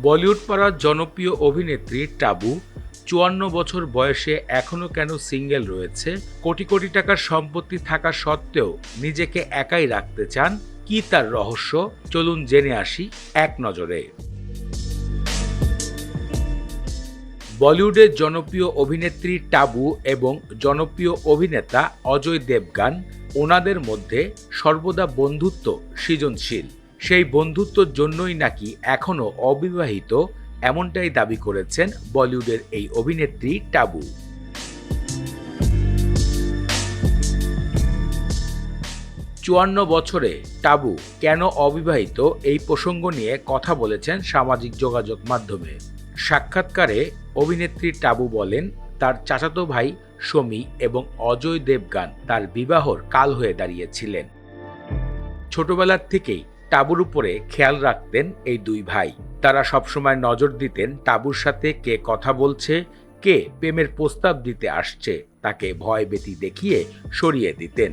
বলিউড পাড়ার জনপ্রিয় অভিনেত্রী টাবু ৫৪ বছর বয়সে এখনও কেন সিঙ্গেল রয়েছে? কোটি কোটি টাকার সম্পত্তি থাকা সত্ত্বেও নিজেকে একাই রাখতে চান, কি তার রহস্য? চলুন জেনে আসি এক নজরে। বলিউডের জনপ্রিয় অভিনেত্রী টাবু এবং জনপ্রিয় অভিনেতা অজয় দেবগান, ওনাদের মধ্যে সর্বদা বন্ধুত্ব সৃজনশীল। সেই বন্ধুত্বর জন্যই নাকি এখনও অবিবাহিত, এমনটাই দাবি করেছেন বলিউডের এই অভিনেত্রী টাবু। চুয়ান্ন বছরে টাবু কেন অবিবাহিত এই প্রসঙ্গ নিয়ে কথা বলেছেন সামাজিক যোগাযোগ মাধ্যমে। সাক্ষাৎকারে অভিনেত্রী টাবু বলেন, তার চাচাতো ভাই শমী এবং অজয় দেবগান তার বিবাহর কাল হয়ে দাঁড়িয়েছিলেন। ছোটবেলার থেকেই টাবুর উপরে খেয়াল রাখতেন এই দুই ভাই। তারা সবসময় নজর দিতেন টাবুর সাথে কে কথা বলছে, কে প্রেমের প্রস্তাব দিতে আসছে, তাকে ভয় ভীতি দেখিয়ে সরিয়ে দিতেন।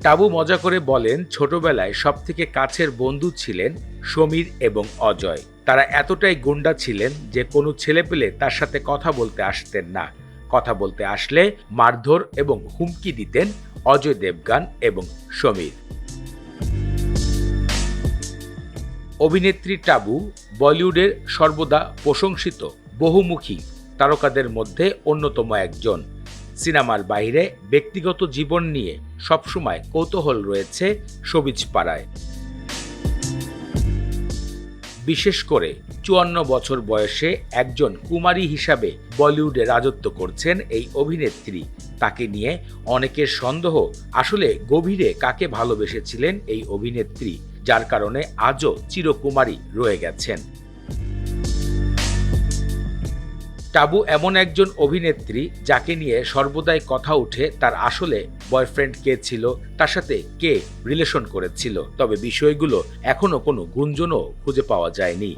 টাবু মজা করে বলেন, ছোটবেলায় সবথেকে কাছের বন্ধু ছিলেন সমীর এবং অজয়। তারা এতটাই গুন্ডা ছিলেন যে কোনো ছেলে পেলে তার সাথে কথা বলতে আসতেন না। কথা বলতে আসলে মারধর এবং হুমকি দিতেন অজয় দেবগান এবং সমীর। অভিনেত্রী টাবু বলিউডের সর্বদা প্রশংসিত বহুমুখী তারকাদের মধ্যে অন্যতম একজন। সিনেমার বাইরে ব্যক্তিগত জীবন নিয়ে সবসময় কৌতূহল রয়েছে শোবিজ পাড়ায়। বিশেষ করে ৫৪ বছর বয়সে একজন কুমারী হিসাবে বলিউডে রাজত্ব করছেন এই অভিনেত্রী। তাকে নিয়ে অনেকের সন্দেহ, আসলে গভীরে কাকে ভালোবেসেছিলেন এই অভিনেত্রী, যার কারণে আজও চিরকুমারী রয়ে গেছেন। টাবু এমন একজন অভিনেত্রী যাকে নিয়ে সর্বদাই কথা উঠে তার আসলে বয়ফ্রেন্ড কে ছিল, তার সাথে কে রিলেশন করেছিল, তবে বিষয়গুলো এখনো কোনো গুঞ্জনও খুঁজে পাওয়া যায়নি।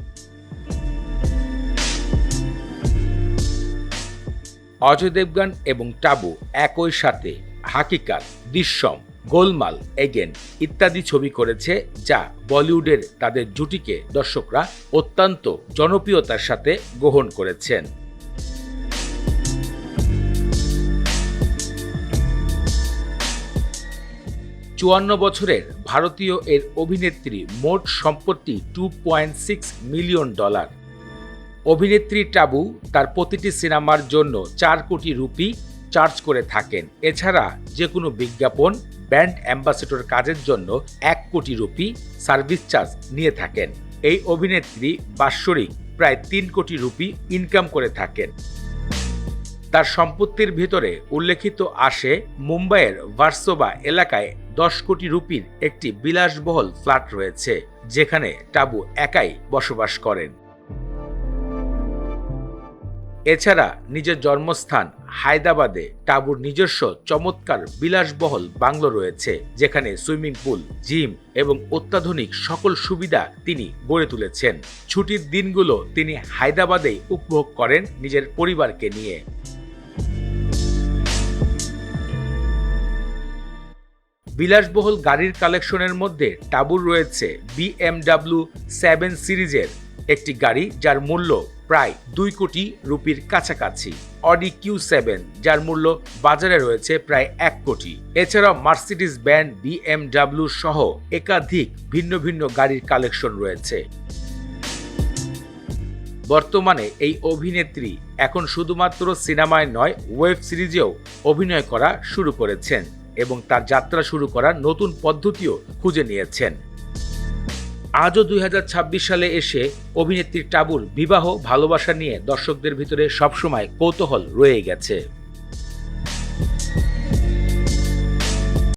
অজয় দেবগান এবং টাবু একই সাথে হাকিকাত, দৃশ্যম, গোলমাল, এগেন ইত্যাদি ছবি করেছে, যা বলিউডের তাদের জুটিকে দর্শকরা অত্যন্ত জনপ্রিয়তার সাথে গ্রহণ করেছেন। ৫৪ বছরের ভারতীয় এর অভিনেত্রী মোট সম্পত্তি $2.6 মিলিয়ন। অভিনেত্রী টাবু তার প্রতিটি সিনেমার জন্য ৪ কোটি রুপি চার্জ করে থাকেন। এছাড়া যে কোনো বিজ্ঞাপন, ব্র্যান্ড অ্যাম্বাসেডর কাজের জন্য ১ কোটি রুপি সার্ভিস চার্জ নিয়ে থাকেন। এই অভিনেত্রী বাৎসরিক প্রায় ৩ কোটি রুপি ইনকাম করে থাকেন। তার সম্পত্তির ভিতরে উল্লেখিত আসে মুম্বাইয়ের ভার্সোভা এলাকায় ১০ কোটি রুপির একটি বিলাসবহুল ফ্ল্যাট রয়েছে, যেখানে টাবু একাই বসবাস করেন। এছাড়া নিজের জন্মস্থান হায়দ্রাবাদে টাবুর নিজস্ব চমৎকার বিলাসবহুল বাংলো রয়েছে, যেখানে সুইমিং পুল, জিম এবং অত্যাধুনিক সকল সুবিধা তিনি গড়ে তুলেছেন। ছুটির দিনগুলো তিনি হায়দ্রাবাদেই উপভোগ করেন নিজের পরিবারকে নিয়ে। বিলাসবহুল গাড়ির কালেকশনের মধ্যে টাবুর রয়েছে BMW 7 সিরিজের একটি গাড়ি, যার মূল্য প্রায় ২ কোটি রুপির কাছাকাছি, অডি Q7 যার মূল্য বাজারে রয়েছে প্রায় ১ কোটি। এছাড়াও মার্সিডিজ ব্যান্ড BMW সহ একাধিক ভিন্ন ভিন্ন গাড়ির কালেকশন রয়েছে। বর্তমানে এই অভিনেত্রী এখন শুধুমাত্র সিনেমায় নয়, ওয়েব সিরিজেও অভিনয় করা শুরু করেছেন এবং তার যাত্রা শুরু করার নতুন পদ্ধতিও খুঁজে নিয়েছেন। আজও ২০২৬ সালে এসে অভিনেত্রী টাবুর বিবাহ ভালোবাসা নিয়ে দর্শকদের ভিতরে সবসময় কৌতূহল রয়ে গেছে।